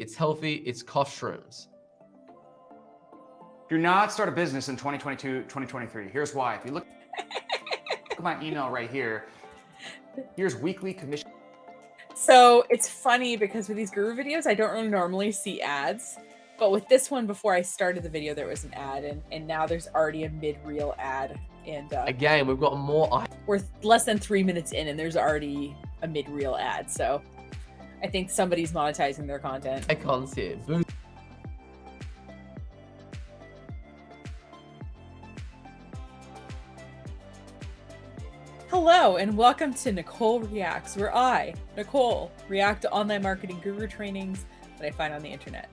it's healthy, it's cost shrooms. Do not start a business in 2022, 2023. Here's why. If you look at my email right here, here's weekly commission. So it's funny because with these guru videos, I don't really normally see ads. But with this one, before I started the video, there was an ad, and now there's already a mid-reel ad. And again, we've got more. We're less than 3 minutes in, and there's already a mid-reel ad. So I think somebody's monetizing their content. Icons here. Boost. Hello, and welcome to Nicole Reacts, where I, Nicole, react to online marketing guru trainings that I find on the internet.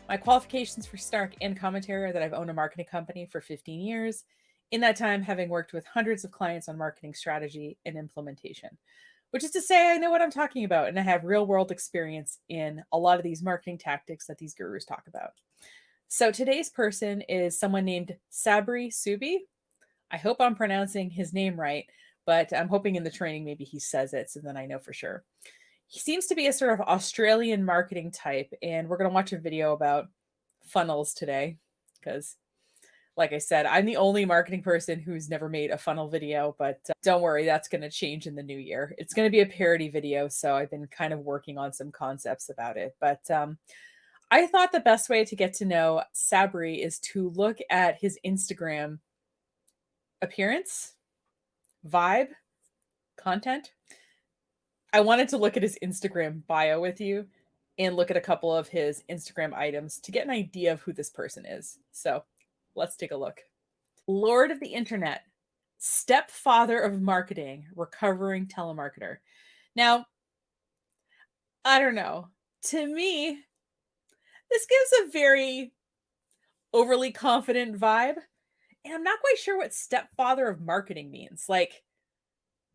My qualifications for Stark and commentary are that I've owned a marketing company for 15 years, in that time having worked with hundreds of clients on marketing strategy and implementation, which is to say I know what I'm talking about, and I have real-world experience in a lot of these marketing tactics that these gurus talk about. So today's person is someone named Sabri Suby. I hope I'm pronouncing his name right, but I'm hoping in the training maybe he says it, so then I know for sure. He seems to be a sort of Australian marketing type, and we're going to watch a video about funnels today because, like I said, I'm the only marketing person who's never made a funnel video, but don't worry, that's going to change in the new year. It's going to be a parody video, so I've been kind of working on some concepts about it. But I thought the best way to get to know Sabri is to look at his Instagram appearance, vibe, content. I wanted to look at his Instagram bio with you and look at a couple of his Instagram items to get an idea of who this person is. So let's take a look. Lord of the Internet, stepfather of marketing, recovering telemarketer. Now, I don't know. To me, this gives a very overly confident vibe. And I'm not quite sure what stepfather of marketing means. Like,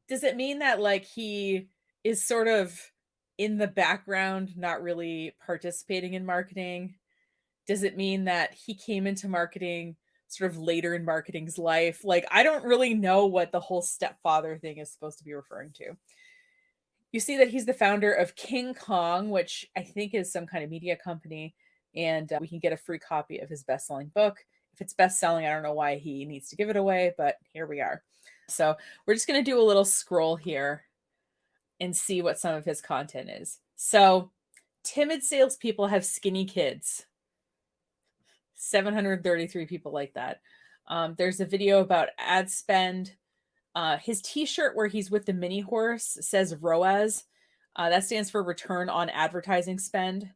does it mean that like he is sort of in the background, not really participating in marketing? Does it mean that he came into marketing sort of later in marketing's life? Like, I don't really know what the whole stepfather thing is supposed to be referring to. You see that he's the founder of King Kong, which I think is some kind of media company, and we can get a free copy of his best-selling book. If it's best-selling, I don't know why he needs to give it away, but here we are. So we're just going to do a little scroll here and see what some of his content is. So timid salespeople have skinny kids. 733 people like that. There's a video about ad spend. His t-shirt where he's with the mini horse says ROAS. That stands for return on advertising spend.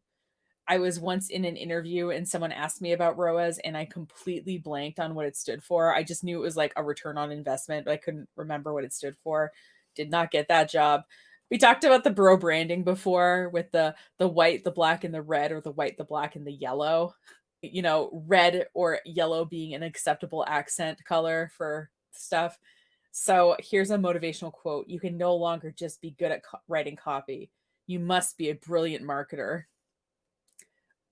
I was once in an interview and someone asked me about ROAS and I completely blanked on what it stood for. I just knew it was like a return on investment, but I couldn't remember what it stood for. Did not get that job. We talked about the bro branding before with the white, the black, and the red, or the white, the black, and the yellow. You know, red or yellow being an acceptable accent color for stuff. So here's a motivational quote. You can no longer just be good at writing copy. You must be a brilliant marketer.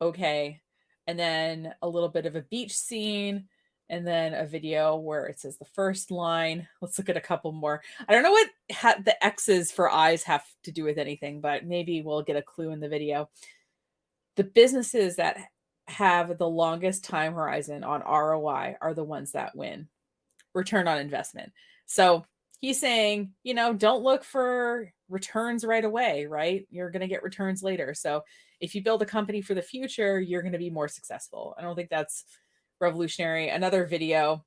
Okay. And then a little bit of a beach scene, and then a video where it says the first line. Let's look at a couple more. I don't know what the X's for eyes have to do with anything, but maybe we'll get a clue in the video. The businesses that have the longest time horizon on ROI are the ones that win. Return on investment. So he's saying, you know, don't look for returns right away, right? You're going to get returns later. So if you build a company for the future, you're going to be more successful. I don't think that's revolutionary. Another video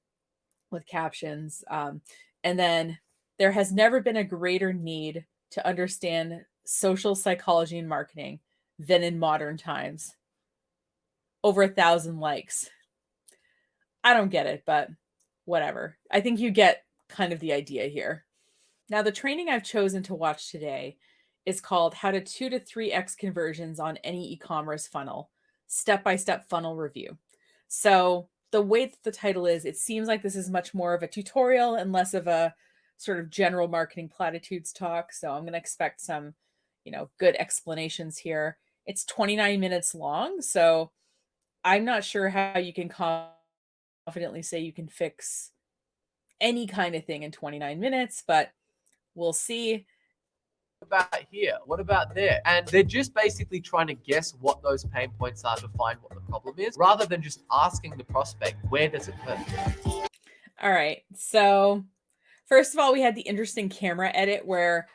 with captions. And then there has never been a greater need to understand social psychology and marketing than in modern times. Over 1,000 likes. I don't get it, but whatever. I think you get kind of the idea here. Now, the training I've chosen to watch today is called How to 2 to 3x Conversions on Any E-commerce Funnel, Step-by-Step Funnel Review. So the way that the title is, it seems like this is much more of a tutorial and less of a sort of general marketing platitudes talk. So I'm going to expect some, you know, good explanations here. It's 29 minutes long, so I'm not sure how you can confidently say you can fix any kind of thing in 29 minutes, but we'll see. about here? What about there? And they're just basically trying to guess what those pain points are to find what the problem is, rather than just asking the prospect, where does it hurt? All right. So first of all, we had the interesting camera edit where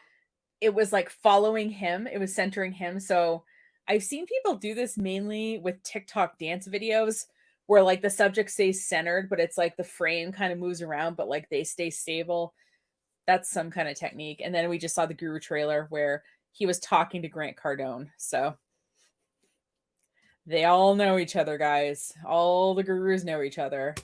it was like following him. It was centering him. So I've seen people do this mainly with TikTok dance videos where like the subject stays centered, but it's like the frame kind of moves around, but like they stay stable. That's some kind of technique. And then we just saw the Guru trailer where he was talking to Grant Cardone. So they all know each other, guys. All the gurus know each other.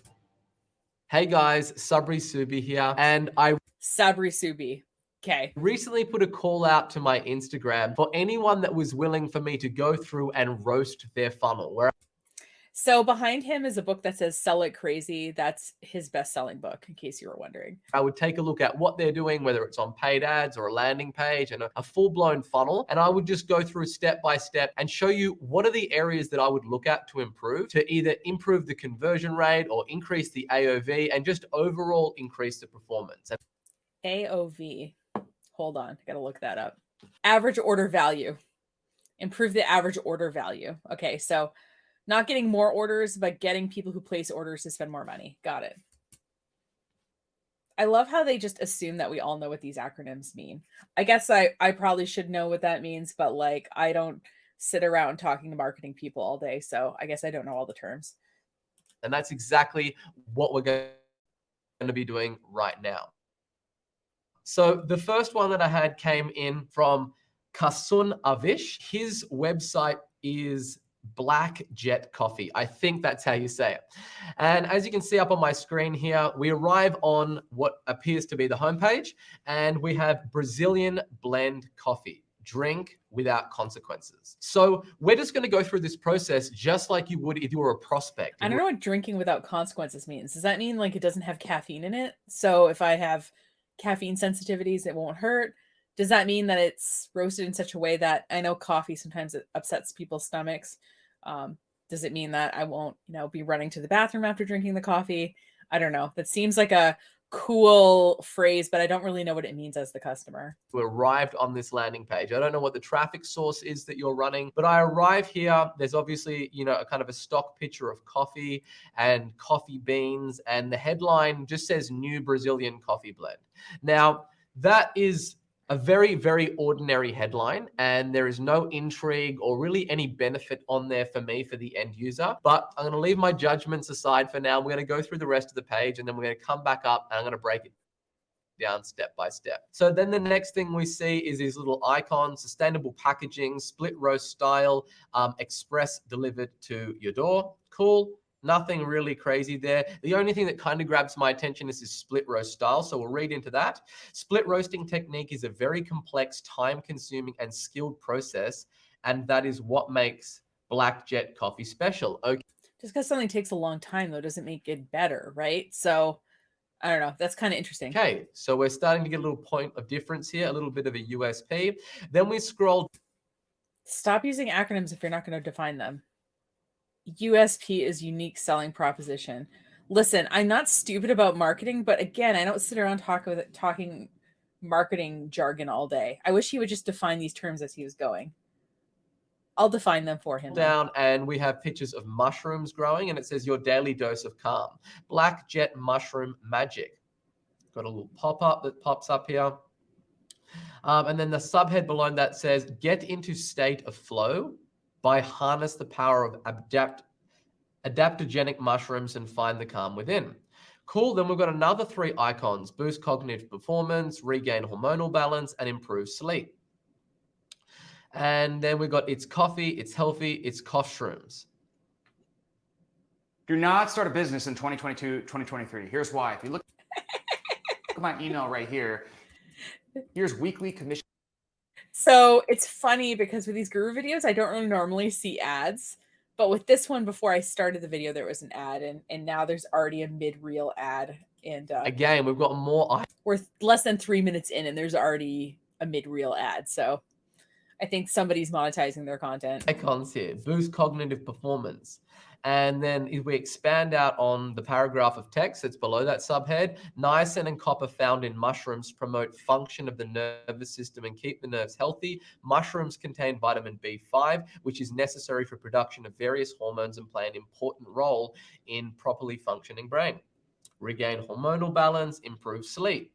Hey guys, Sabri Suby here, and I Sabri Suby. Okay. recently put a call out to my Instagram for anyone that was willing for me to go through and roast their funnel. Where So behind him is a book that says Sell It Crazy. That's his best-selling book, in case you were wondering. I would take a look at what they're doing, whether it's on paid ads or a landing page and a full-blown funnel. And I would just go through step by step and show you what are the areas that I would look at to improve, to either improve the conversion rate or increase the AOV and just overall increase the performance. AOV. Hold on. I got to look that up. Average order value. Improve the average order value. Okay, so not getting more orders, but getting people who place orders to spend more money. Got it. I love how they just assume that we all know what these acronyms mean. I guess I probably should know what that means, but like I don't sit around talking to marketing people all day, so I guess I don't know all the terms. And that's exactly what we're going to be doing right now. So the first one that I had came in from Kasun Avish. His website is Black Jet Coffee. I think that's how you say it. And as you can see up on my screen here, we arrive on what appears to be the homepage, and we have Brazilian blend coffee. Drink without consequences. So we're just going to go through this process just like you would if you were a prospect. I don't know what drinking without consequences means. Does that mean like it doesn't have caffeine in it? So if I have caffeine sensitivities, it won't hurt? Does that mean that it's roasted in such a way that I know coffee sometimes it upsets people's stomachs? Does it mean that I won't, be running to the bathroom after drinking the coffee? I don't know. That seems like a cool phrase, but I don't really know what it means as the customer. We arrived on this landing page. I don't know what the traffic source is that you're running, but I arrive here. There's obviously, a kind of a stock picture of coffee and coffee beans, and the headline just says new Brazilian coffee blend. Now, that is a very, very ordinary headline, and there is no intrigue or really any benefit on there for me, for the end user. But I'm going to leave my judgments aside for now. We're going to go through the rest of the page, and then we're going to come back up and I'm going to break it down step by step. So then the next thing we see is these little icons: sustainable packaging, split roast style, express delivered to your door. Cool. Nothing really crazy there. The only thing that kind of grabs my attention is this split roast style. So we'll read into that. Split roasting technique is a very complex, time-consuming, and skilled process, and that is what makes Black Jet Coffee special. Okay. Just because something takes a long time, though, doesn't make it better, right? So I don't know. That's kind of interesting. Okay, so we're starting to get a little point of difference here, a little bit of a USP. Then we scroll. Stop using acronyms if you're not going to define them. USP is unique selling proposition. Listen, I'm not stupid about marketing, but again, I don't sit around talking marketing jargon all day. I wish he would just define these terms as he was going. I'll define them for him. Down, and we have pictures of mushrooms growing, and it says your daily dose of calm. Black Jet Mushroom Magic. Got a little pop-up that pops up here. And then the subhead below that says, get into state of flow by harness the power of adaptogenic mushrooms and find the calm within. Cool. Then we've got another 3 icons: boost cognitive performance, regain hormonal balance, and improve sleep. And then we've got it's coffee, it's healthy, it's cough shrooms. Do not start a business in 2022, 2023. Here's why. If you look at my email right here, here's weekly commission. So it's funny because with these guru videos, I don't really normally see ads, but with this one, before I started the video, there was an ad, and now there's already a mid-reel ad. And again, we've got more. We're less than 3 minutes in, and there's already a mid-reel ad. So I think somebody's monetizing their content. Icons here, boost cognitive performance. And then if we expand out on the paragraph of text that's below that subhead, niacin and copper found in mushrooms promote function of the nervous system and keep the nerves healthy. Mushrooms contain vitamin B5, which is necessary for production of various hormones and play an important role in properly functioning brain. Regain hormonal balance, improve sleep.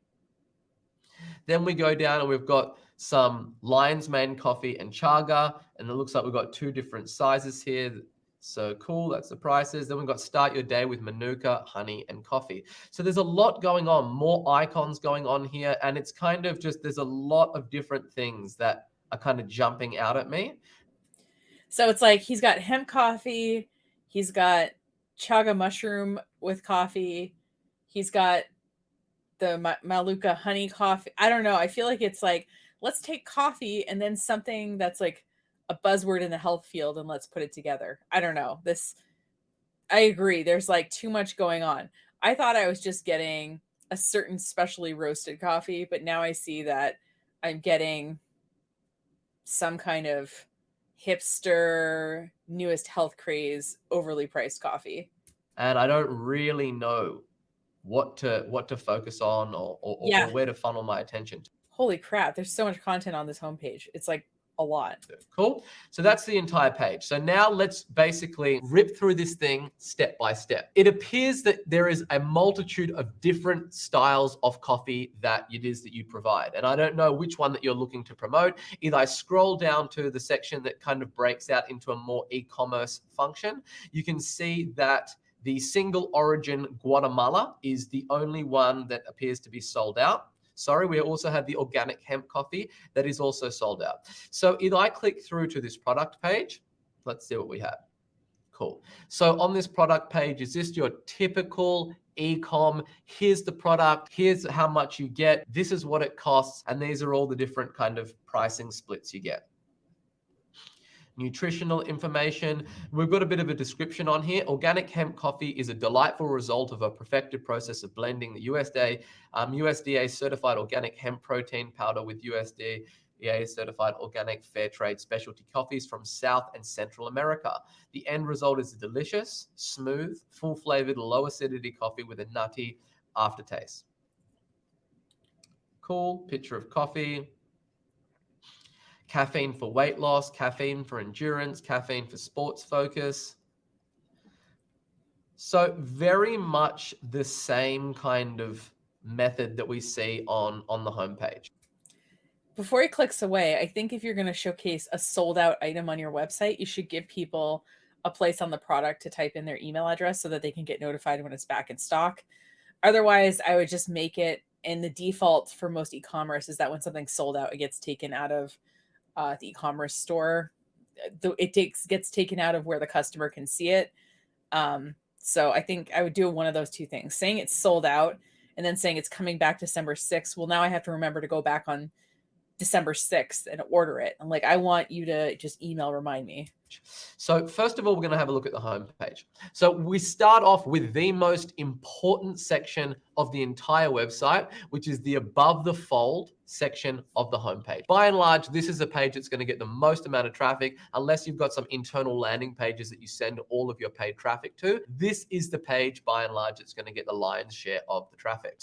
Then we go down and we've got some lion's mane coffee and chaga, and it looks like we've got 2 different sizes here. So cool, that's the prices. Then we've got start your day with manuka, honey, and coffee. So there's a lot going on, more icons going on here, and it's kind of just, there's a lot of different things that are kind of jumping out at me. So it's like he's got hemp coffee, he's got chaga mushroom with coffee, he's got the maluka honey coffee. I don't know. I feel like it's like, let's take coffee and then something that's like a buzzword in the health field and let's put it together. I don't know. I agree. There's like too much going on. I thought I was just getting a certain specially roasted coffee, but now I see that I'm getting some kind of hipster, newest health craze, overly priced coffee. And I don't really know what to focus on or where to funnel my attention to. Holy crap, there's so much content on this homepage. It's like a lot. Cool. So that's the entire page. So now let's basically rip through this thing step by step. It appears that there is a multitude of different styles of coffee that it is that you provide. And I don't know which one that you're looking to promote. Either I scroll down to the section that kind of breaks out into a more e-commerce function. You can see that the single origin Guatemala is the only one that appears to be sold out. Sorry, we also have the organic hemp coffee that is also sold out. So if I click through to this product page, let's see what we have. Cool. So on this product page, is this your typical e-com? Here's the product. Here's how much you get. This is what it costs. And these are all the different kind of pricing splits you get. Nutritional information. We've got a bit of a description on here. Organic hemp coffee is a delightful result of a perfected process of blending the USDA certified organic hemp protein powder with USDA certified organic fair trade specialty coffees from South and Central America. The end result is a delicious, smooth, full flavored, low acidity coffee with a nutty aftertaste. Cool. Picture of coffee. Caffeine for weight loss, caffeine for endurance, caffeine for sports focus. So very much the same kind of method that we see on the homepage. Before he clicks away, I think if you're going to showcase a sold out item on your website, you should give people a place on the product to type in their email address so that they can get notified when it's back in stock. Otherwise, I would just make it, and the default for most e-commerce is that when something's sold out, it gets taken out of the e-commerce store. It gets taken out of where the customer can see it. So I think I would do one of those 2 things, saying it's sold out and then saying it's coming back December 6th. Well, now I have to remember to go back on December 6th and order it. And like, I want you to just email remind me. So first of all, we're going to have a look at the homepage. So we start off with the most important section of the entire website, which is the above the fold section of the homepage. By and large, this is a page that's going to get the most amount of traffic, unless you've got some internal landing pages that you send all of your paid traffic to. This is the page, by and large, that's going to get the lion's share of the traffic.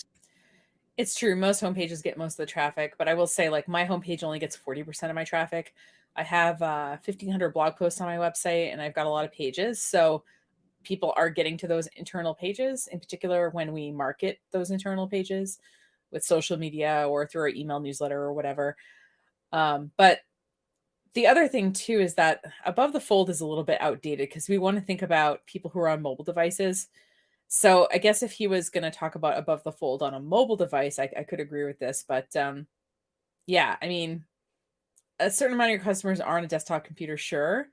It's true. Most homepages get most of the traffic, but I will say, like, my homepage only gets 40% of my traffic. I have 1,500 blog posts on my website, and I've got a lot of pages. So people are getting to those internal pages, in particular when we market those internal pages with social media or through our email newsletter or whatever. But the other thing too is that above the fold is a little bit outdated because we want to think about people who are on mobile devices. So I guess if he was going to talk about above the fold on a mobile device, I could agree with this. But yeah, I mean, a certain amount of your customers are on a desktop computer, sure,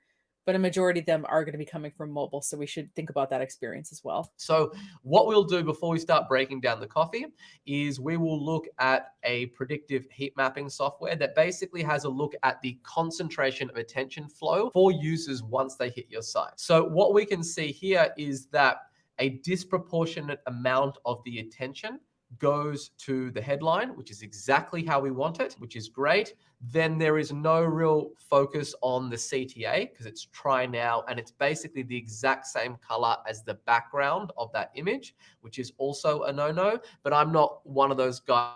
but a majority of them are going to be coming from mobile. So we should think about that experience as well. So what we'll do before we start breaking down the coffee is we will look at a predictive heat mapping software that basically has a look at the concentration of attention flow for users once they hit your site. So what we can see here is that a disproportionate amount of the attention goes to the headline, which is exactly how we want it, which is great. Then there is no real focus on the CTA because it's try now, and it's basically the exact same color as the background of that image, which is also a no-no. But I'm not one of those guys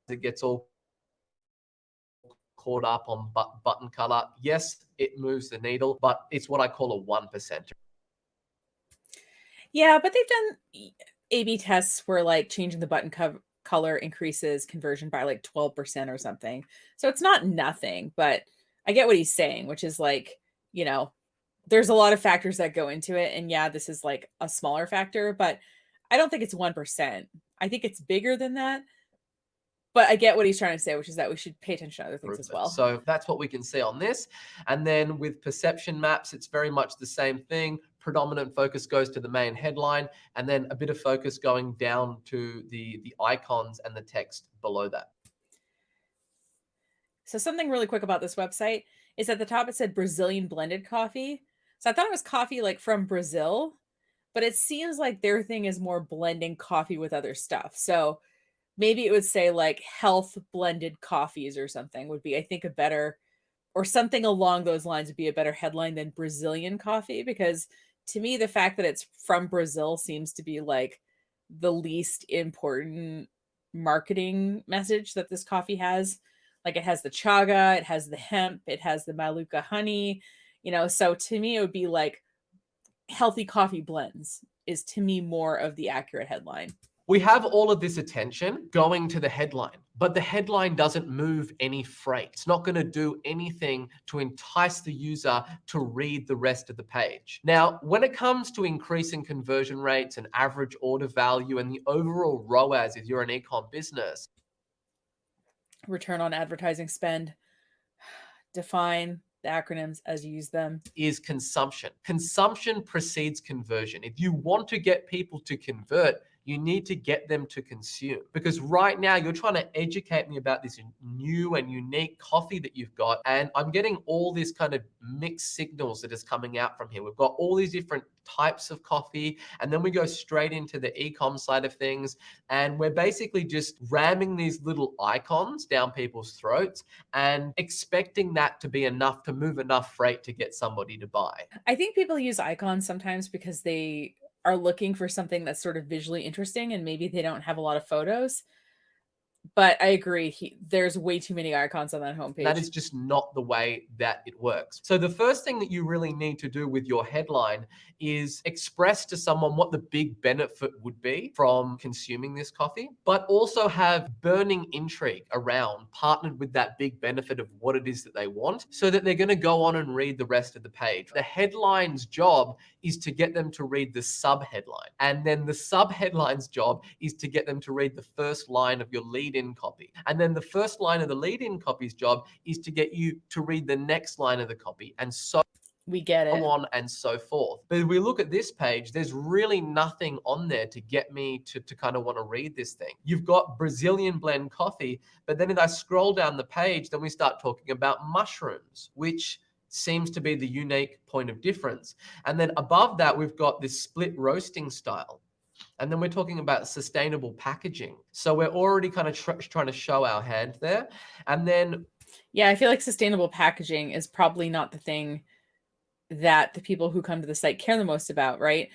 that gets all caught up on button color. Yes, it moves the needle, but it's what I call a 1%. Yeah, but they've done A/B tests where like changing the button color increases conversion by like 12% or something. So it's not nothing, but I get what he's saying, which is like, you know, there's a lot of factors that go into it. And yeah, this is like a smaller factor, but I don't think it's 1%. I think it's bigger than that. But I get what he's trying to say, which is that we should pay attention to other things as well. So that's what we can see on this. And then with perception maps, it's very much the same thing. Predominant focus goes to the main headline, and then a bit of focus going down to the icons and the text below that. So something really quick about this website is at the top it said Brazilian blended coffee. So I thought it was coffee like from Brazil, but it seems like their thing is more blending coffee with other stuff. So maybe it would say like health blended coffees or something would be, I think, a better, or something along those lines would be a better headline than Brazilian coffee, because to me, the fact that it's from Brazil seems to be like the least important marketing message that this coffee has. Like it has the chaga, it has the hemp, it has the maluka honey, so to me, it would be like healthy coffee blends is to me more of the accurate headline. We have all of this attention going to the headline, but the headline doesn't move any freight. It's not going to do anything to entice the user to read the rest of the page. Now, when it comes to increasing conversion rates and average order value and the overall ROAS, if you're an e-com business, return on advertising spend, define the acronyms as you use them, is consumption. Consumption precedes conversion. If you want to get people to convert, you need to get them to consume. Because right now you're trying to educate me about this new and unique coffee that you've got. And I'm getting all this kind of mixed signals that is coming out from here. We've got all these different types of coffee, and then we go straight into the e-com side of things. And we're basically just ramming these little icons down people's throats and expecting that to be enough to move enough freight to get somebody to buy. I think people use icons sometimes because they are looking for something that's sort of visually interesting and maybe they don't have a lot of photos. But I agree, there's way too many icons on that homepage. That is just not the way that it works. So the first thing that you really need to do with your headline is express to someone what the big benefit would be from consuming this coffee, but also have burning intrigue around, partnered with that big benefit of what it is that they want, so that they're going to go on and read the rest of the page. The headline's job is to get them to read the sub-headline. And then the sub-headline's job is to get them to read the first line of your lead-in copy. And then the first line of the lead-in copy's job is to get you to read the next line of the copy, and so we get it, on and so forth. But if we look at this page, there's really nothing on there to get me to kind of want to read this thing. You've got Brazilian blend coffee, but then if I scroll down the page, then we start talking about mushrooms, which seems to be the unique point of difference. And then above that, we've got this split roasting style. And then we're talking about sustainable packaging. So we're already kind of trying to show our hand there. And then, yeah, I feel like sustainable packaging is probably not the thing that the people who come to the site care the most about, right?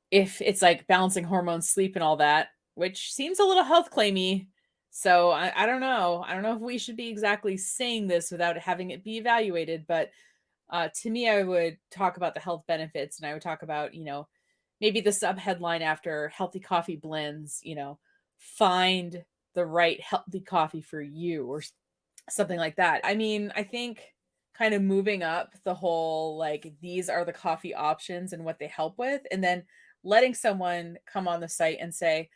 If it's like balancing hormones, sleep, and all that, which seems a little health claimy. So I don't know. I don't know if we should be exactly saying this without having it be evaluated. But to me, I would talk about the health benefits, and I would talk about, maybe the sub-headline after healthy coffee blends, find the right healthy coffee for you or something like that. I mean, I think kind of moving up the whole, like, these are the coffee options and what they help with, and then letting someone come on the site and say,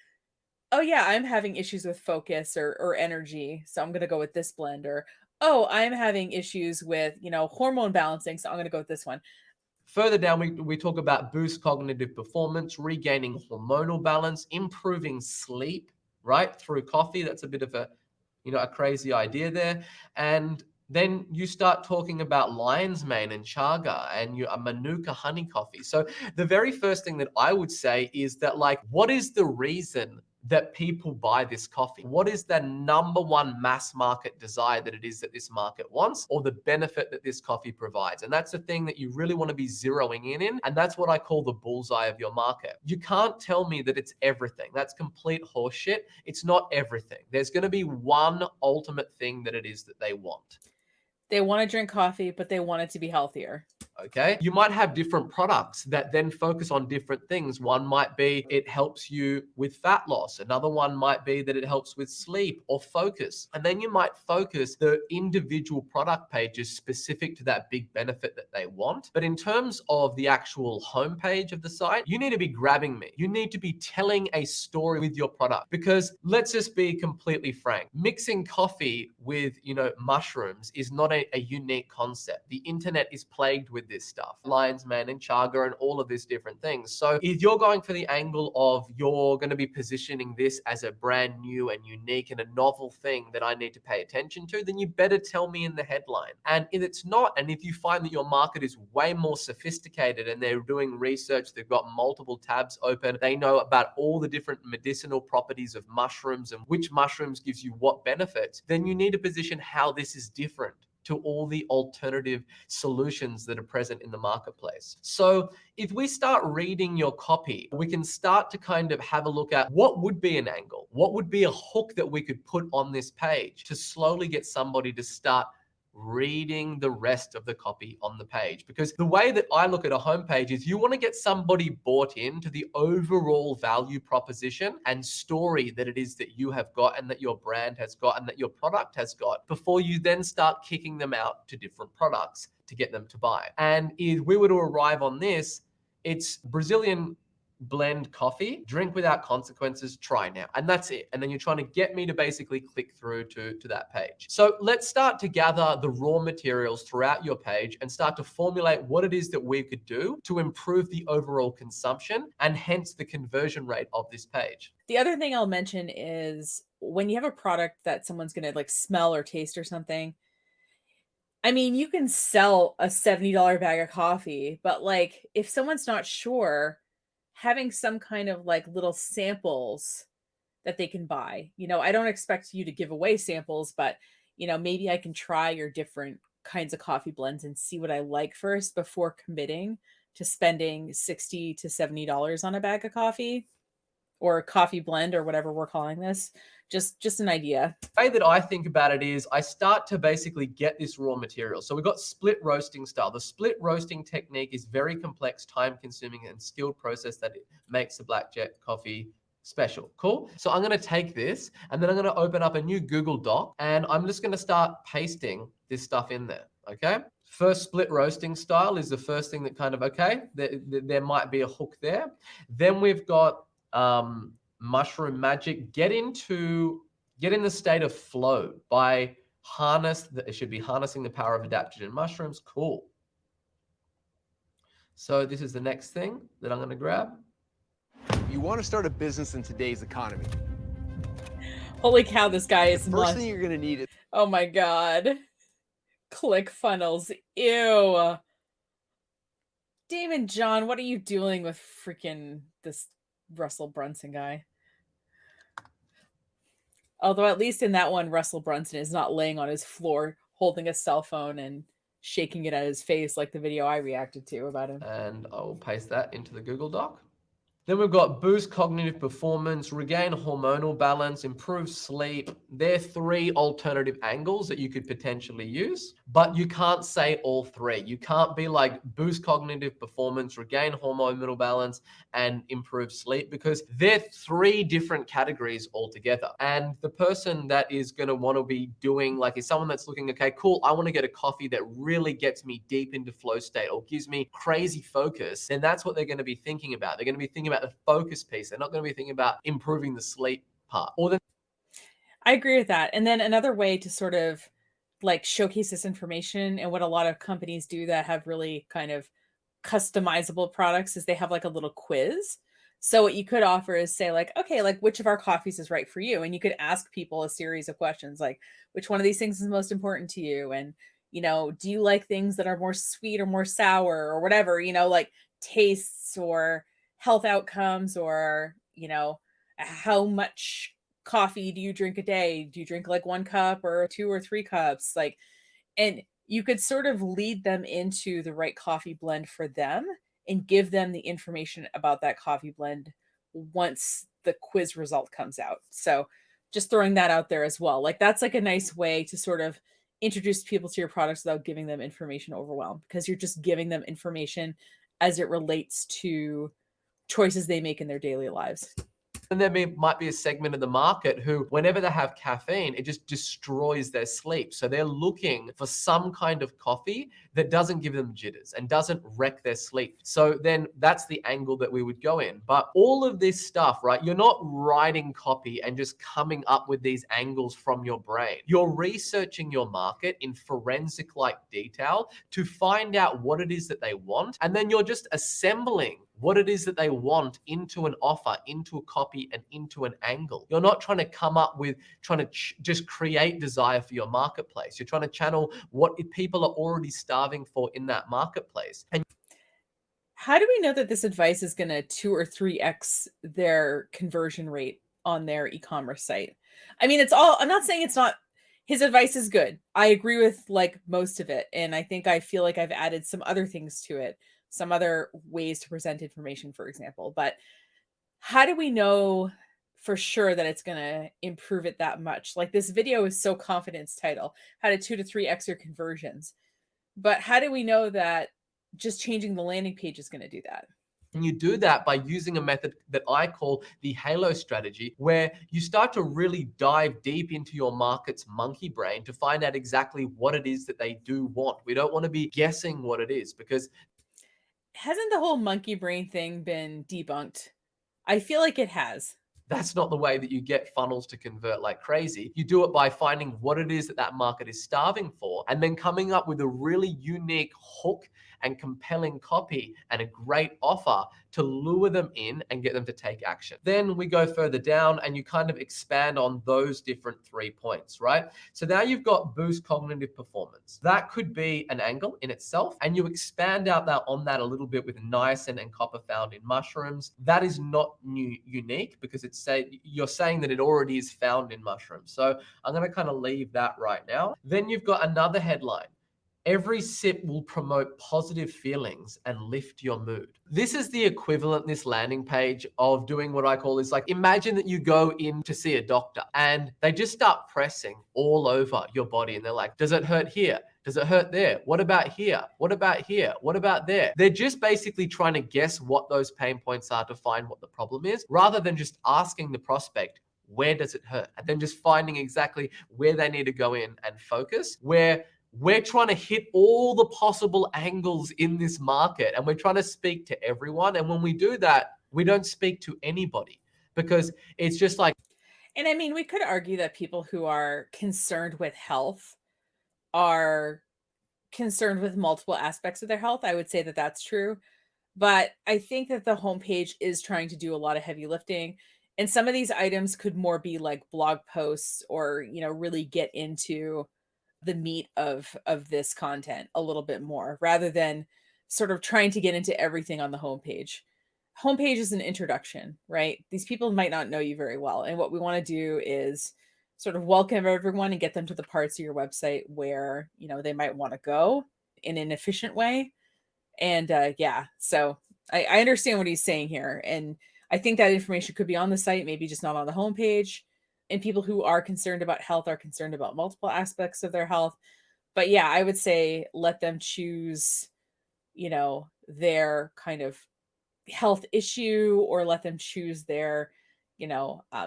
oh yeah, I'm having issues with focus or energy, so I'm going to go with this blend. Or, oh, I'm having issues with, hormone balancing, so I'm going to go with this one. Further down, we talk about boost cognitive performance, regaining hormonal balance, improving sleep, right, through coffee. That's a bit of a crazy idea there. And then you start talking about lion's mane and chaga and a manuka honey coffee. So the very first thing that I would say is that, like, what is the reason that people buy this coffee? What is the number one mass market desire that it is that this market wants, or the benefit that this coffee provides? And that's the thing that you really want to be zeroing in. And that's what I call the bullseye of your market. You can't tell me that it's everything. That's complete horseshit. It's not everything. There's going to be one ultimate thing that it is that they want. They want to drink coffee, but they want it to be healthier. Okay. You might have different products that then focus on different things. One might be it helps you with fat loss. Another one might be that it helps with sleep or focus. And then you might focus the individual product pages specific to that big benefit that they want. But in terms of the actual homepage of the site, you need to be grabbing me. You need to be telling a story with your product, because let's just be completely frank. Mixing coffee with, mushrooms is not a unique concept. The internet is plagued with this stuff, lion's mane and chaga and all of these different things. So if you're going for the angle of you're going to be positioning this as a brand new and unique and a novel thing that I need to pay attention to, then you better tell me in the headline. And if it's not, and if you find that your market is way more sophisticated and they're doing research, they've got multiple tabs open, they know about all the different medicinal properties of mushrooms and which mushrooms gives you what benefits, then you need to position how this is different to all the alternative solutions that are present in the marketplace. So if we start reading your copy, we can start to kind of have a look at what would be an angle, what would be a hook that we could put on this page to slowly get somebody to start reading the rest of the copy on the page. Because the way that I look at a homepage is you want to get somebody bought into the overall value proposition and story that it is that you have got and that your brand has got and that your product has got before you then start kicking them out to different products to get them to buy. And if we were to arrive on this, it's Brazilian blend coffee, drink without consequences, try now. And that's it. And then you're trying to get me to basically click through to that page. So let's start to gather the raw materials throughout your page and start to formulate what it is that we could do to improve the overall consumption and hence the conversion rate of this page. The other thing I'll mention is when you have a product that someone's going to like smell or taste or something, I mean, you can sell a $70 bag of coffee, but like if someone's not sure, having some kind of like little samples that they can buy. I don't expect you to give away samples, but maybe I can try your different kinds of coffee blends and see what I like first before committing to spending $60 to $70 on a bag of coffee or a coffee blend or whatever we're calling this. Just an idea. The way that I think about it is I start to basically get this raw material. So we've got split roasting style. The split roasting technique is very complex, time consuming and skilled process that makes the black jet coffee special. Cool. So I'm going to take this and then I'm going to open up a new Google Doc and I'm just going to start pasting this stuff in there. Okay. First split roasting style is the first thing that kind of, okay, there might be a hook there. Then we've got, mushroom magic. Get in the state of flow by it should be harnessing the power of adaptogen mushrooms. Cool. So this is the next thing that I'm going to grab. You want to start a business in today's economy. Holy cow, this guy is the first thing you're going to need is... Oh my God. ClickFunnels. Ew. Damon John, what are you doing with freaking this Russell Brunson guy? Although at least in that one, Russell Brunson is not laying on his floor holding a cell phone and shaking it at his face like the video I reacted to about him. And I will paste that into the Google Doc. Then we've got boost cognitive performance, regain hormonal balance, improve sleep. They're three alternative angles that you could potentially use, but you can't say all three. You can't be like boost cognitive performance, regain hormonal balance, and improve sleep because they're three different categories altogether. And the person that is going to want to be doing like is someone that's looking, okay, cool, I want to get a coffee that really gets me deep into flow state or gives me crazy focus, then that's what they're going to be thinking about. They're going to be thinking about the focus piece. They're not going to be thinking about improving the sleep part. I agree with that. And then another way to sort of like showcase this information and what a lot of companies do that have really kind of customizable products is they have like a little quiz. So what you could offer is say like, okay, like which of our coffees is right for you? And you could ask people a series of questions like, which one of these things is most important to you? And, do you like things that are more sweet or more sour or whatever, like tastes or health outcomes or, how much coffee do you drink a day? Do you drink like 1 cup or 2 or 3 cups? Like, and you could sort of lead them into the right coffee blend for them and give them the information about that coffee blend once the quiz result comes out. So just throwing that out there as well. Like that's like a nice way to sort of introduce people to your products without giving them information overwhelm, because you're just giving them information as it relates to choices they make in their daily lives. And there might be a segment of the market who, whenever they have caffeine, it just destroys their sleep. So they're looking for some kind of coffee that doesn't give them jitters and doesn't wreck their sleep. So then that's the angle that we would go in. But all of this stuff, right? You're not writing copy and just coming up with these angles from your brain. You're researching your market in forensic-like detail to find out what it is that they want. And then you're just assembling what it is that they want into an offer, into a copy, and into an angle. You're not trying to come up with, just create desire for your marketplace. You're trying to channel what people are already starving for in that marketplace. And how do we know that this advice is going to 2 or 3x their conversion rate on their e-commerce site? I mean, I'm not saying it's not, his advice is good. I agree with like most of it. And I feel like I've added some other things to it, some other ways to present information, for example. But how do we know for sure that it's going to improve it that much? Like this video is so confidence title, how to 2 to 3x your conversions. But how do we know that just changing the landing page is going to do that? And you do that by using a method that I call the halo strategy, where you start to really dive deep into your market's monkey brain to find out exactly what it is that they do want. We don't want to be guessing what it is, because hasn't the whole monkey brain thing been debunked? I feel like it has. that's not the way that you get funnels to convert like crazy. You do it by finding what it is that that market is starving for, and then coming up with a really unique hook and compelling copy and a great offer to lure them in and get them to take action. Then we go further down and you kind of expand on those different 3 points, right? So now you've got boost cognitive performance. That could be an angle in itself, and you expand out on that a little bit with niacin and copper found in mushrooms. That is not unique, because you're saying that it already is found in mushrooms. So I'm going to kind of leave that right now. Then you've got another headline. Every sip will promote positive feelings and lift your mood. This is the equivalent, this landing page, of doing what I call is like, imagine that you go in to see a doctor and they just start pressing all over your body. And they're like, does it hurt here? Does it hurt there? What about here? What about here? What about there? They're just basically trying to guess what those pain points are to find what the problem is, rather than just asking the prospect, where does it hurt? And then just finding exactly where they need to go in and focus, where we're trying to hit all the possible angles in this market, and we're trying to speak to everyone. And when we do that, we don't speak to anybody, because it's just like. And I mean, we could argue that people who are concerned with health are concerned with multiple aspects of their health. I would say that that's true. But I think that the homepage is trying to do a lot of heavy lifting. And some of these items could more be like blog posts, or, really get into the meat of this content a little bit more, rather than sort of trying to get into everything on the homepage. Homepage is an introduction, right? These people might not know you very well. And what we want to do is sort of welcome everyone and get them to the parts of your website where, they might want to go in an efficient way. And so I understand what he's saying here. And I think that information could be on the site, maybe just not on the homepage. And people who are concerned about health are concerned about multiple aspects of their health. But yeah, I would say let them choose, their kind of health issue, or let them choose their,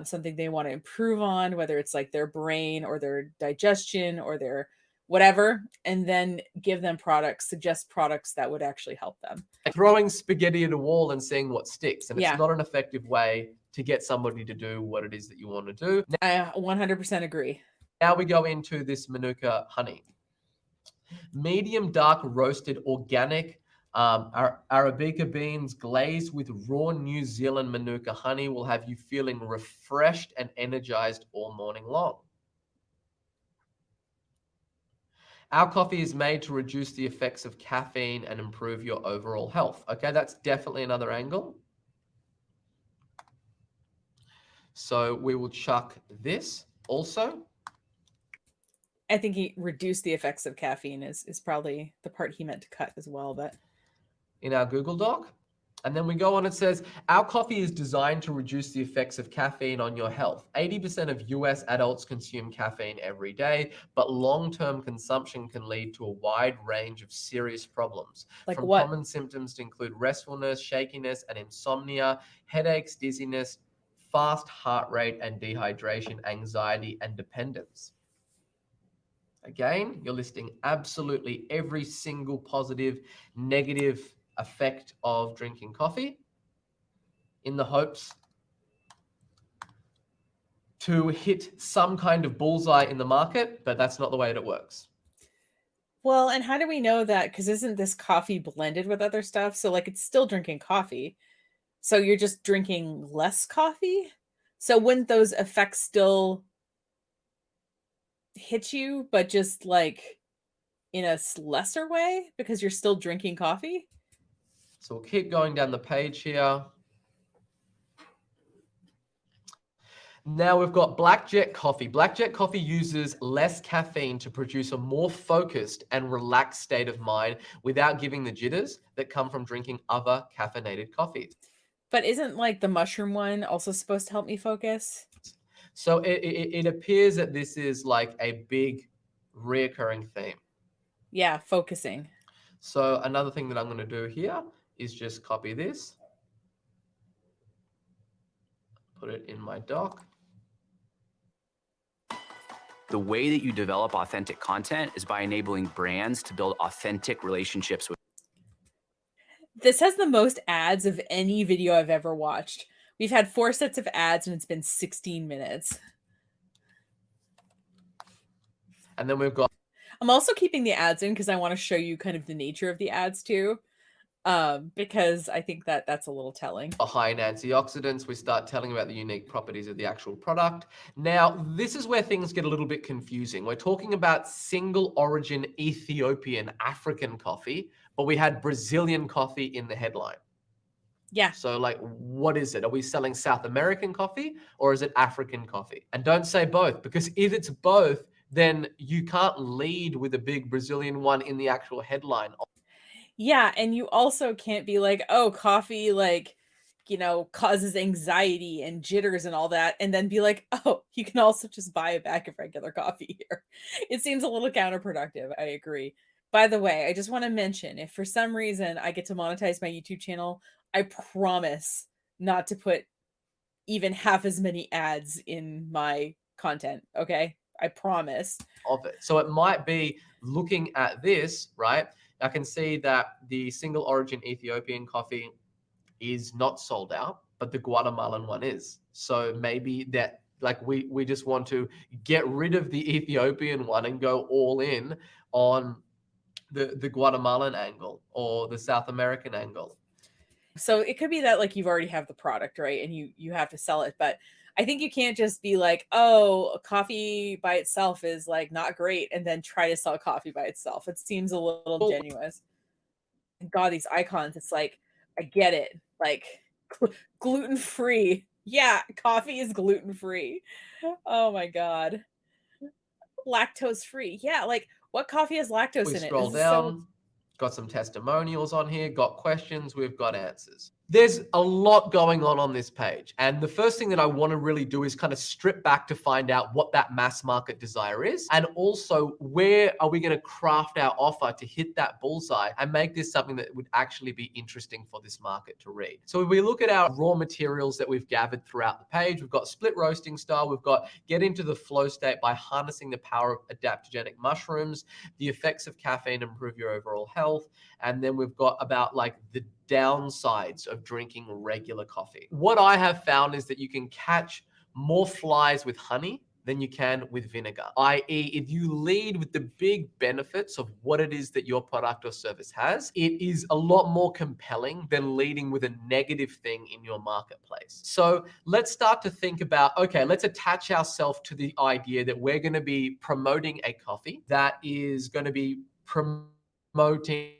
something they want to improve on, whether it's like their brain or their digestion or their whatever, and then give them suggest products that would actually help them. Throwing spaghetti at a wall and seeing what sticks. And Yeah. It's not an effective way to get somebody to do what it is that you want to do. I 100% agree. Now we go into this Manuka honey. Medium dark roasted organic Arabica beans glazed with raw New Zealand Manuka honey will have you feeling refreshed and energized all morning long. Our coffee is made to reduce the effects of caffeine and improve your overall health. Okay, that's definitely another angle. So we will chuck this also. I think he reduced the effects of caffeine is probably the part he meant to cut as well, but in our Google Doc. And then we go on, it says, our coffee is designed to reduce the effects of caffeine on your health. 80% of US adults consume caffeine every day, but long-term consumption can lead to a wide range of serious problems. Like from what? Common symptoms to include restfulness, shakiness, and insomnia, headaches, dizziness, fast heart rate and dehydration, anxiety, and dependence. Again, you're listing absolutely every single positive, negative effect of drinking coffee in the hopes to hit some kind of bullseye in the market, but that's not the way that it works. Well, and how do we know that? Because isn't this coffee blended with other stuff? So like it's still drinking coffee. So you're just drinking less coffee? So wouldn't those effects still hit you, but just like in a lesser way because you're still drinking coffee? So we'll keep going down the page here. Now we've got Blackjet coffee. Blackjet coffee uses less caffeine to produce a more focused and relaxed state of mind without giving the jitters that come from drinking other caffeinated coffees. But isn't like the mushroom one also supposed to help me focus? So it appears that this is like a big reoccurring theme. Yeah, focusing. So another thing that I'm going to do here is just copy this, put it in my doc. The way that you develop authentic content is by enabling brands to build authentic relationships with. This has the most ads of any video I've ever watched. We've had 4 sets of ads and it's been 16 minutes. And then we've got... I'm also keeping the ads in because I want to show you kind of the nature of the ads too. Because I think that that's a little telling. High in antioxidants, we start telling about the unique properties of the actual product. Now, this is where things get a little bit confusing. We're talking about single origin Ethiopian African coffee, but we had Brazilian coffee in the headline. Yeah. So like, what is it? Are we selling South American coffee or is it African coffee? And don't say both, because if it's both, then you can't lead with a big Brazilian one in the actual headline. Yeah, and you also can't be like, oh, coffee, like, you know, causes anxiety and jitters and all that, and then be like, oh, you can also just buy a bag of regular coffee here. It seems a little counterproductive. I agree. By the way, I just want to mention, if for some reason I get to monetize my YouTube channel, I promise not to put even half as many ads in my content, okay? I promise. Of it. So it might be looking at this, right? I can see that the single origin Ethiopian coffee is not sold out, but the Guatemalan one is. So maybe that, like, we just want to get rid of the Ethiopian one and go all in on the Guatemalan angle or the South American angle. So it could be that like you've already have the product, right? And you have to sell it. But I think you can't just be like, oh, coffee by itself is like not great, and then try to sell coffee by itself. It seems a little tenuous. God, these icons, it's like, I get it. Like gluten-free. Yeah, coffee is gluten-free. Oh my God. Lactose-free. Yeah, like what coffee has lactose in it? Scroll down, got some testimonials on here, got questions, we've got answers. There's a lot going on this page. And the first thing that I want to really do is kind of strip back to find out what that mass market desire is. And also, where are we going to craft our offer to hit that bullseye and make this something that would actually be interesting for this market to read. So if we look at our raw materials that we've gathered throughout the page, we've got split roasting style, we've got get into the flow state by harnessing the power of adaptogenic mushrooms, the effects of caffeine improve your overall health, and then we've got about like the downsides of drinking regular coffee. What I have found is that you can catch more flies with honey than you can with vinegar. I.e., if you lead with the big benefits of what it is that your product or service has, it is a lot more compelling than leading with a negative thing in your marketplace. So let's start to think about, okay, let's attach ourselves to the idea that we're going to be promoting a coffee that is going to be promoting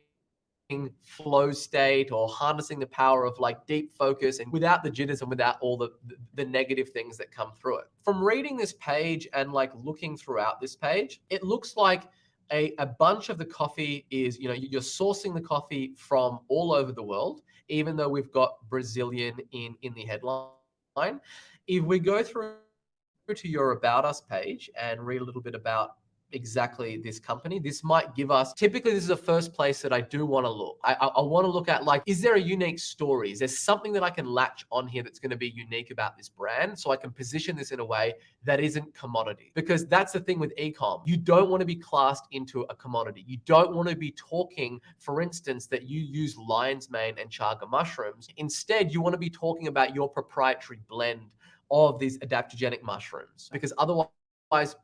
flow state or harnessing the power of like deep focus and without the jitters and without all the negative things that come through it. From reading this page and like looking throughout this page, it looks like a bunch of the coffee is, you know, you're sourcing the coffee from all over the world, even though we've got Brazilian in the headline. If we go through to your About Us page and read a little bit about exactly this company, this might give us, typically this is the first place that I do want to look. I want to look at like, is there a unique story? Is there something that I can latch on here that's going to be unique about this brand so I can position this in a way that isn't commodity? Because that's the thing with e-com. You don't want to be classed into a commodity. You don't want to be talking, for instance, that you use lion's mane and chaga mushrooms. Instead, you want to be talking about your proprietary blend of these adaptogenic mushrooms, because otherwise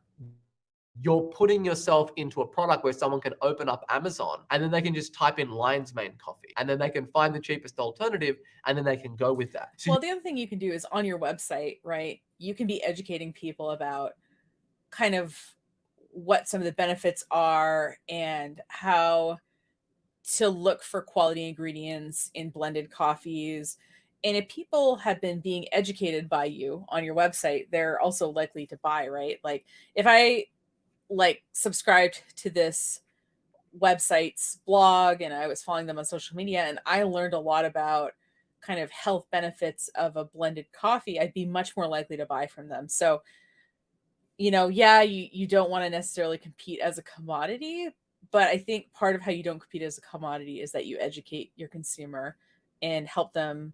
you're putting yourself into a product where someone can open up Amazon and then they can just type in lion's mane coffee and then they can find the cheapest alternative and then they can go with that. So well, the other thing you can do is on your website, right? You can be educating people about kind of what some of the benefits are and how to look for quality ingredients in blended coffees. And if people have been being educated by you on your website, they're also likely to buy, right? Like if I like subscribed to this website's blog and I was following them on social media and I learned a lot about kind of health benefits of a blended coffee, I'd be much more likely to buy from them. So, you know, yeah, you don't want to necessarily compete as a commodity, but I think part of how you don't compete as a commodity is that you educate your consumer and help them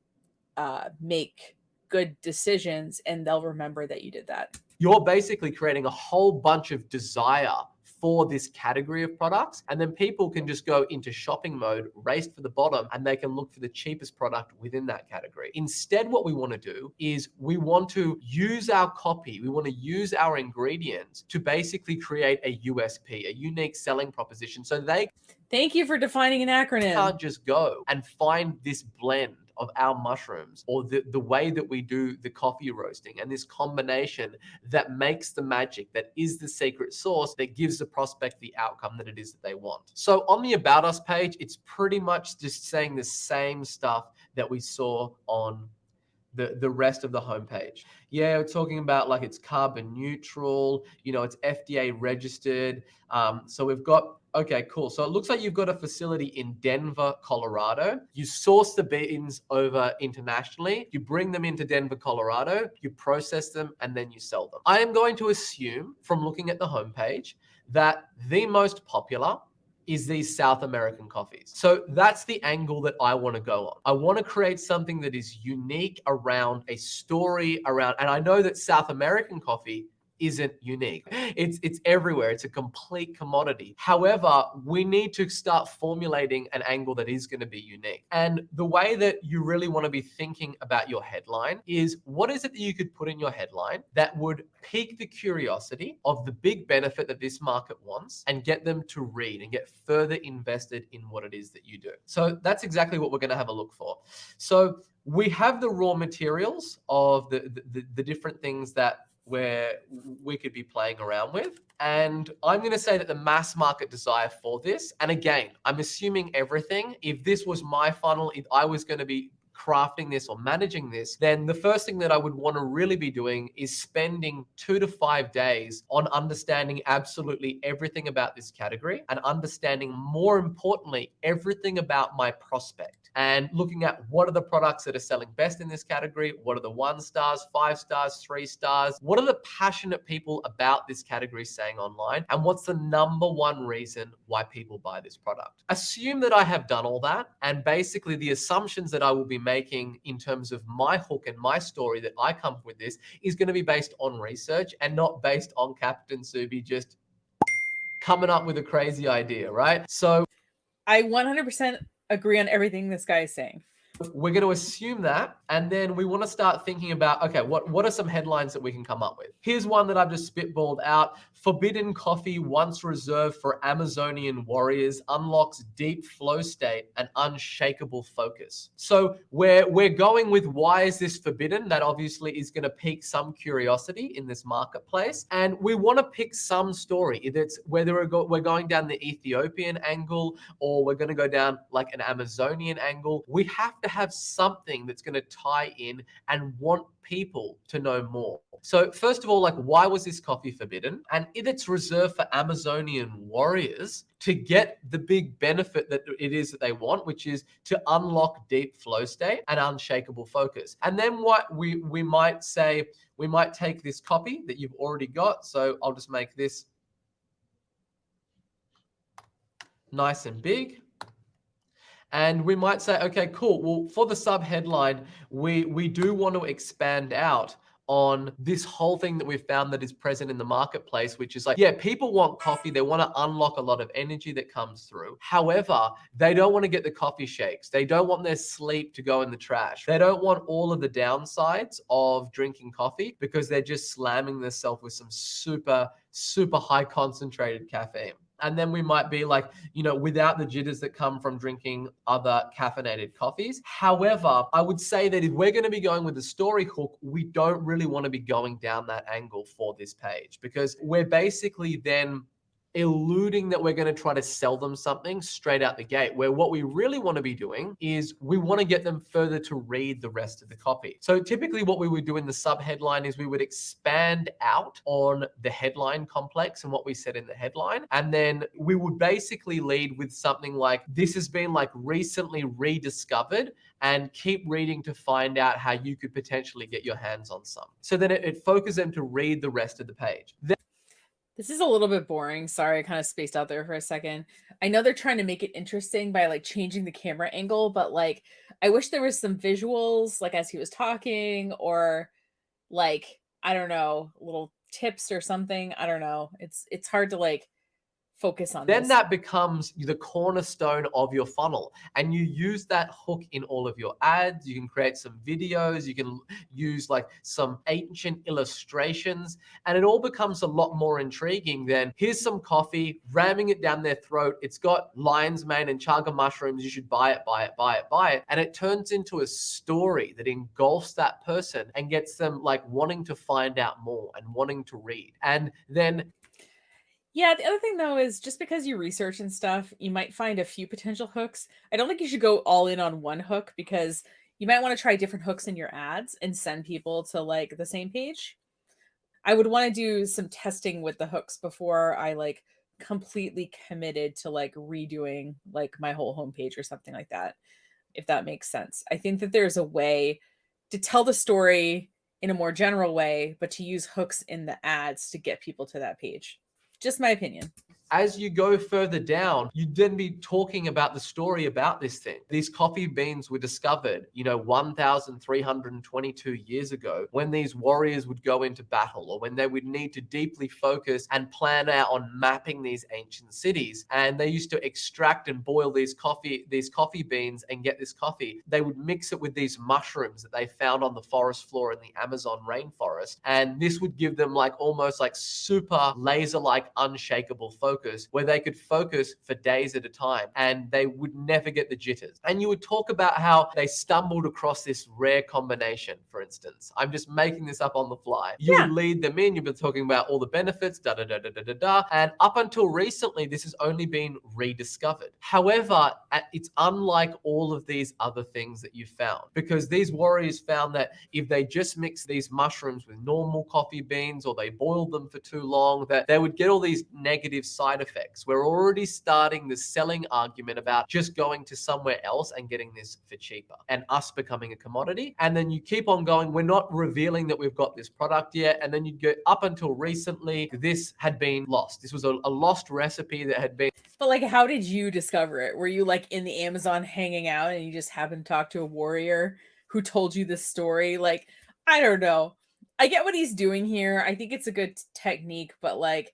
make good decisions, and they'll remember that you did that. you're basically creating a whole bunch of desire for this category of products. And then people can just go into shopping mode, race for the bottom, and they can look for the cheapest product within that category. Instead, what we want to do is we want to use our copy, we want to use our ingredients to basically create a USP, a unique selling proposition. So they Thank you for defining an acronym. can't just go and find this blend of our mushrooms or the way that we do the coffee roasting and this combination that makes the magic, that is the secret sauce that gives the prospect the outcome that it is that they want. So on the About Us page, it's pretty much just saying the same stuff that we saw on the rest of the homepage. Yeah, we're talking about like it's carbon neutral, you know, it's FDA registered. So we've got, okay, cool. So it looks like you've got a facility in Denver, Colorado. You source the beans over internationally. You bring them into Denver, Colorado. You process them and then you sell them. I am going to assume from looking at the homepage that the most popular is these South American coffees. So that's the angle that I want to go on. I want to create something that is unique around a story around, and I know that South American coffee isn't unique. It's everywhere. It's a complete commodity. However, we need to start formulating an angle that is going to be unique. And the way that you really want to be thinking about your headline is, what is it that you could put in your headline that would pique the curiosity of the big benefit that this market wants and get them to read and get further invested in what it is that you do. So that's exactly what we're going to have a look for. So we have the raw materials of the different things that where we could be playing around with. And I'm going to say that the mass market desire for this, and again, I'm assuming everything, if this was my funnel, if I was going to be crafting this or managing this, then the first thing that I would want to really be doing is spending 2 to 5 days on understanding absolutely everything about this category and understanding, more importantly, everything about my prospect and looking at what are the products that are selling best in this category, what are the 1 stars, 5 stars, 3 stars, what are the passionate people about this category saying online, and what's the number one reason why people buy this product. Assume that I have done all that, and basically the assumptions that I will be making in terms of my hook and my story that I come up with this is going to be based on research and not based on Captain Suby just coming up with a crazy idea, right? So I 100% agree on everything this guy is saying. We're going to assume that, and then we want to start thinking about, okay, what are some headlines that we can come up with? Here's one that I've just spitballed out. Forbidden coffee once reserved for Amazonian warriors unlocks deep flow state and unshakable focus. So we're going with, why is this forbidden? That obviously is going to pique some curiosity in this marketplace, and we want to pick some story. Either it's whether we're going down the Ethiopian angle, or we're going to go down like an Amazonian angle. We have to have something that's going to tie in and want people to know more. So first of all, like, why was this coffee forbidden? And if it's reserved for Amazonian warriors to get the big benefit that it is that they want, which is to unlock deep flow state and unshakable focus. And then what we might say, we might take this copy that you've already got. So I'll just make this nice and big. And we might say, okay, cool. Well, for the sub headline, we do want to expand out on this whole thing that we've found that is present in the marketplace, which is like, yeah, people want coffee. They want to unlock a lot of energy that comes through. However, they don't want to get the coffee shakes. They don't want their sleep to go in the trash. They don't want all of the downsides of drinking coffee because they're just slamming themselves with some super, super high concentrated caffeine. And then we might be like, without the jitters that come from drinking other caffeinated coffees. However, I would say that if we're going to be going with the story hook, we don't really want to be going down that angle for this page, because we're basically then eluding that we're going to try to sell them something straight out the gate, where what we really want to be doing is we want to get them further to read the rest of the copy. So typically what we would do in the sub headline is we would expand out on the headline complex and what we said in the headline. And then we would basically lead with something like, this has been like recently rediscovered, and keep reading to find out how you could potentially get your hands on some. So then it focuses them to read the rest of the page. This is a little bit boring. Sorry, I kind of spaced out there for a second. I know they're trying to make it interesting by like changing the camera angle, but like I wish there was some visuals like as he was talking, or like, I don't know, little tips or something. I don't know. It's hard to like focus on Then this. that becomes the cornerstone of your funnel, and you use that hook in all of your ads. You can create some videos, you can use like some ancient illustrations, and it all becomes a lot more intriguing than, here's some coffee, ramming it down their throat. It's got lion's mane and chaga mushrooms. You should buy it, buy it, buy it, buy it. And it turns into a story that engulfs that person and gets them like wanting to find out more and wanting to read. And then Yeah, the other thing though is, just because you research and stuff, you might find a few potential hooks. I don't think you should go all in on one hook, because you might want to try different hooks in your ads and send people to like the same page. I would want to do some testing with the hooks before I like completely committed to like redoing like my whole homepage or something like that, if that makes sense. I think that there's a way to tell the story in a more general way, but to use hooks in the ads to get people to that page. Just my opinion. as you go further down, you'd then be talking about the story about this thing. These coffee beans were discovered, 1,322 years ago, when these warriors would go into battle, or when they would need to deeply focus and plan out on mapping these ancient cities. And they used to extract and boil these coffee beans and get this coffee. They would mix it with these mushrooms that they found on the forest floor in the Amazon rainforest. And this would give them like almost like super laser-like unshakable focus, where they could focus for days at a time and they would never get the jitters. And you would talk about how they stumbled across this rare combination, for instance. I'm just making this up on the fly. You would lead them in, you've been talking about all the benefits, and up until recently, this has only been rediscovered. However, it's unlike all of these other things that you found, because these warriors found that if they just mix these mushrooms with normal coffee beans, or they boiled them for too long, that they would get all these negative side effects. We're already starting the selling argument about just going to somewhere else and getting this for cheaper, and us becoming a commodity. And then you keep on going, we're not revealing that we've got this product yet. And then you go, up until recently, this had been lost. This was a lost recipe that had been. But like, how did you discover it? Were you like in the Amazon hanging out and you just happened to talk to a warrior who told you this story? Like, I don't know. I get what he's doing here. I think it's a good technique, but like,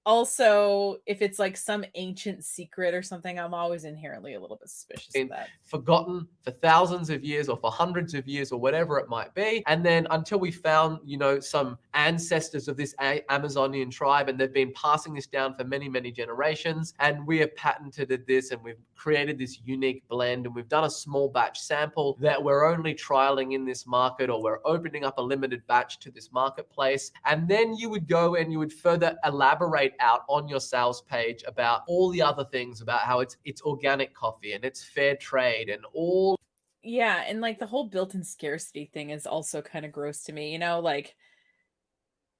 Also, if it's like some ancient secret or something, I'm always inherently a little bit suspicious of been that. forgotten for thousands of years or for hundreds of years or whatever it might be. And then until we found, some ancestors of this Amazonian tribe, and they've been passing this down for many, many generations. And we have patented this and we've created this unique blend, and we've done a small batch sample that we're only trialing in this market, or we're opening up a limited batch to this marketplace. And then you would go and you would further elaborate out on your sales page about all the other things, about how it's organic coffee and it's fair trade and all. Yeah, and like the whole built-in scarcity thing is also kind of gross to me. Like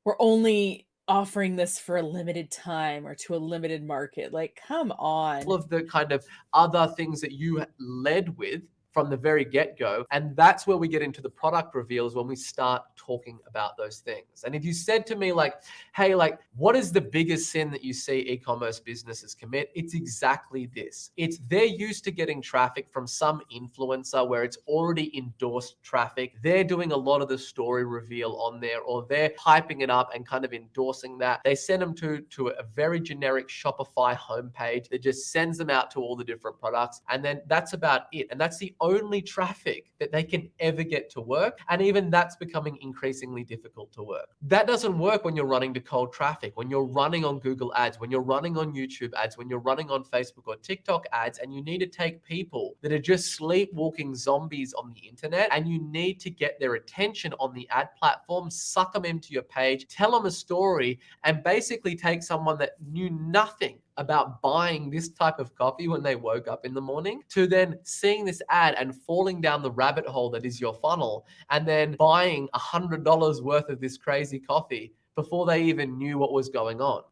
we're only offering this for a limited time or to a limited market. Like, come on. Of the kind of other things that you led with from the very get-go. And that's where we get into the product reveals, when we start talking about those things. And if you said to me like, hey, like, what is the biggest sin that you see e-commerce businesses commit? It's exactly this. It's they're used to getting traffic from some influencer where it's already endorsed traffic. They're doing a lot of the story reveal on there, or they're hyping it up and kind of endorsing that. They send them to a very generic Shopify homepage that just sends them out to all the different products. And then that's about it. And that's the only traffic that they can ever get to work. And even that's becoming increasingly difficult to work. That doesn't work when you're running to cold traffic, when you're running on Google ads, when you're running on YouTube ads, when you're running on Facebook or TikTok ads, and you need to take people that are just sleepwalking zombies on the internet, and you need to get their attention on the ad platform, suck them into your page, tell them a story, and basically take someone that knew nothing about buying this type of coffee when they woke up in the morning, to then seeing this ad and falling down the rabbit hole that is your funnel, and then buying $100 worth of this crazy coffee before they even knew what was going on.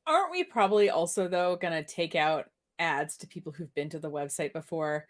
Aren't we probably also, though, going to take out ads to people who've been to the website before?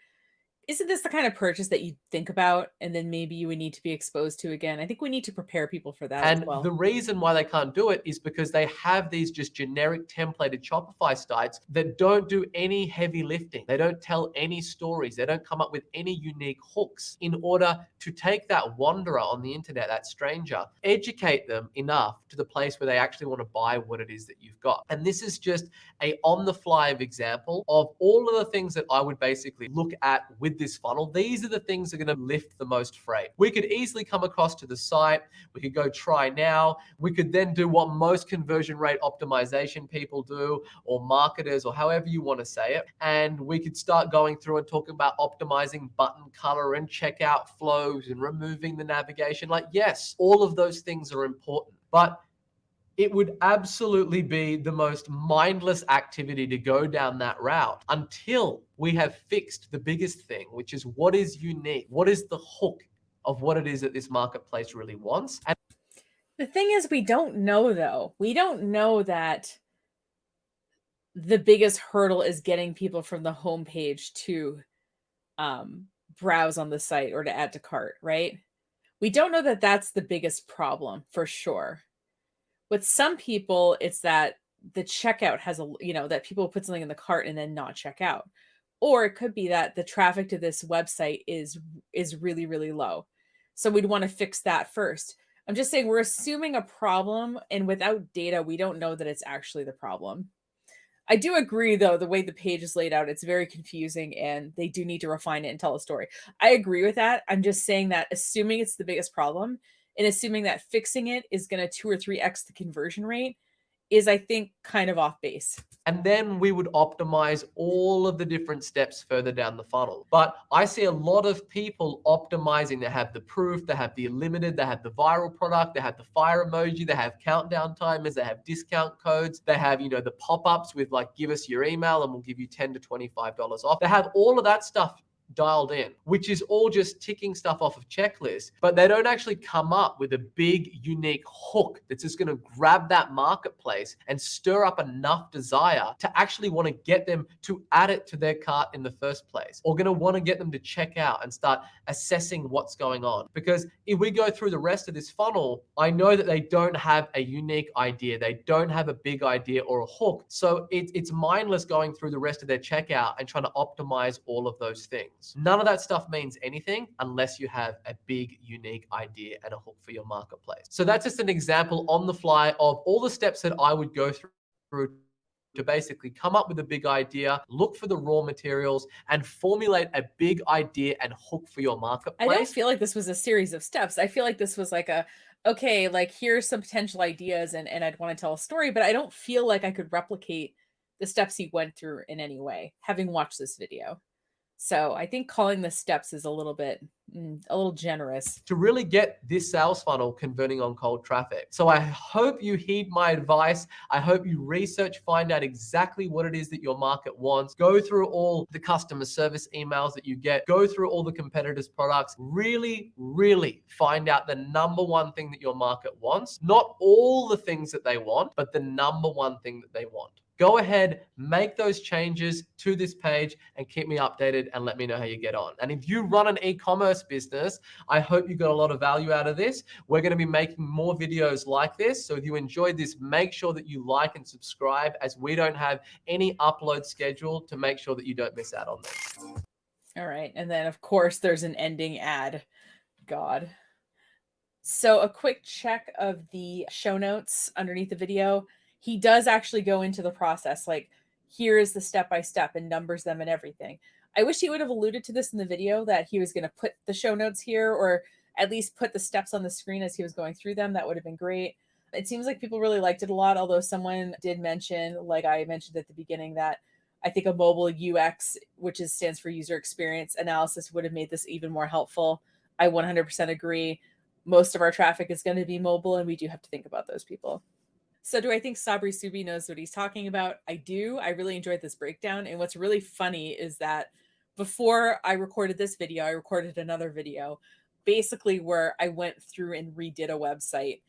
Isn't this the kind of purchase that you think about and then maybe you would need to be exposed to again? I think we need to prepare people for that as And well. the reason why they can't do it is because they have these just generic templated Shopify sites that don't do any heavy lifting. They don't tell any stories. They don't come up with any unique hooks in order to take that wanderer on the internet, that stranger, educate them enough to the place where they actually want to buy what it is that you've got. And this is just a on the fly example of all of the things that I would basically look at with this funnel. These are the things that are going to lift the most freight. We could easily come across to the site. We could go try now. We could then do what most conversion rate optimization people do, or marketers, or however you want to say it. And we could start going through and talking about optimizing button color and checkout flows and removing the navigation. Like, yes, all of those things are important, but it would absolutely be the most mindless activity to go down that route until we have fixed the biggest thing, which is what is unique, what is the hook of what it is that this marketplace really wants. And the thing is, we don't know, though. We don't know that the biggest hurdle is getting people from the homepage to browse on the site or to add to cart, right? We don't know that that's the biggest problem for sure. With some people, it's that the checkout has that people put something in the cart and then not check out. Or it could be that the traffic to this website is really, really low. So we'd want to fix that first. I'm just saying we're assuming a problem, and without data, we don't know that it's actually the problem. I do agree, though, the way the page is laid out, it's very confusing, and they do need to refine it and tell a story. I agree with that. I'm just saying that assuming it's the biggest problem, and assuming that fixing it is going to 2 or 3x the conversion rate is, I think, kind of off base. And then we would optimize all of the different steps further down the funnel. But I see a lot of people optimizing. They have the proof, they have the limited, they have the viral product, they have the fire emoji, they have countdown timers, they have discount codes, they have, the pop-ups with like, give us your email and we'll give you $10 to $25 off. They have all of that stuff dialed in, which is all just ticking stuff off of checklists, but they don't actually come up with a big unique hook that's just going to grab that marketplace and stir up enough desire to actually want to get them to add it to their cart in the first place, or going to want to get them to check out and start assessing what's going on. Because if we go through the rest of this funnel, I know that they don't have a unique idea. They don't have a big idea or a hook. So it's mindless going through the rest of their checkout and trying to optimize all of those things. audience. None of that stuff means anything unless you have a big, unique idea and a hook for your marketplace. So that's just an example on the fly of all the steps that I would go through to basically come up with a big idea, look for the raw materials, and formulate a big idea and hook for your marketplace. I don't feel like this was a series of steps. I feel like this was like okay, like here's some potential ideas and I'd want to tell a story, but I don't feel like I could replicate the steps he went through in any way, having watched this video. So I think calling the steps is a little generous. To really get this sales funnel converting on cold traffic. So I hope you heed my advice. I hope you research, find out exactly what it is that your market wants. Go through all the customer service emails that you get. Go through all the competitors' products. Really, really find out the number one thing that your market wants. Not all the things that they want, but the number one thing that they want. Go ahead, make those changes to this page and keep me updated and let me know how you get on. And if you run an e-commerce business, I hope you got a lot of value out of this. We're going to be making more videos like this. So if you enjoyed this, make sure that you like and subscribe, as we don't have any upload scheduled, to make sure that you don't miss out on this. All right. And then of course there's an ending ad. God. So a quick check of the show notes underneath the video. He does actually go into the process, like here is the step-by-step and numbers them and everything. I wish he would have alluded to this in the video, that he was going to put the show notes here, or at least put the steps on the screen as he was going through them. That would have been great. It seems like people really liked it a lot, although someone did mention, like I mentioned at the beginning, that I think a mobile UX, which stands for user experience analysis, would have made this even more helpful. I 100% agree. Most of our traffic is going to be mobile, and we do have to think about those people. So do I think Sabri Suby knows what he's talking about? I do. I really enjoyed this breakdown. And what's really funny is that before I recorded this video, I recorded another video, basically where I went through and redid a website.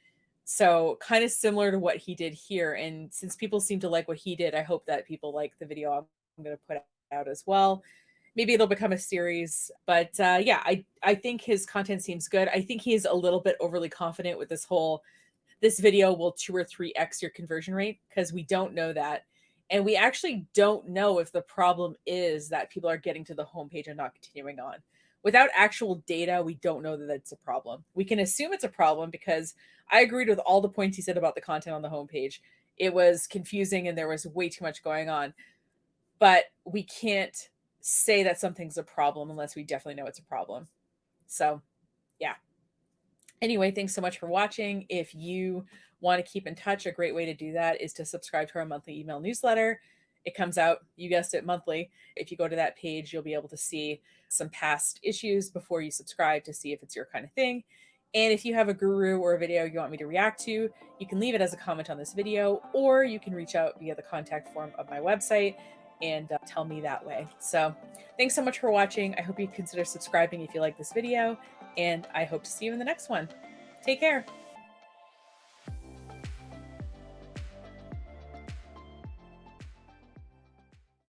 So kind of similar to what he did here. And since people seem to like what he did, I hope that people like the video I'm going to put out as well. Maybe it'll become a series. But yeah, I think his content seems good. I think he's a little bit overly confident with this video will 2 or 3x your conversion rate, because we don't know that. And we actually don't know if the problem is that people are getting to the homepage and not continuing on. Without actual data, we don't know that it's a problem. We can assume it's a problem because I agreed with all the points he said about the content on the homepage. It was confusing and there was way too much going on. But we can't say that something's a problem unless we definitely know it's a problem. So, yeah. Anyway, thanks so much for watching. If you want to keep in touch, a great way to do that is to subscribe to our monthly email newsletter. It comes out, you guessed it, monthly. If you go to that page, you'll be able to see some past issues before you subscribe to see if it's your kind of thing. And if you have a guru or a video you want me to react to, you can leave it as a comment on this video, or you can reach out via the contact form of my website and tell me that way. So thanks so much for watching. I hope you consider subscribing if you like this video, and I hope to see you in the next one. Take care.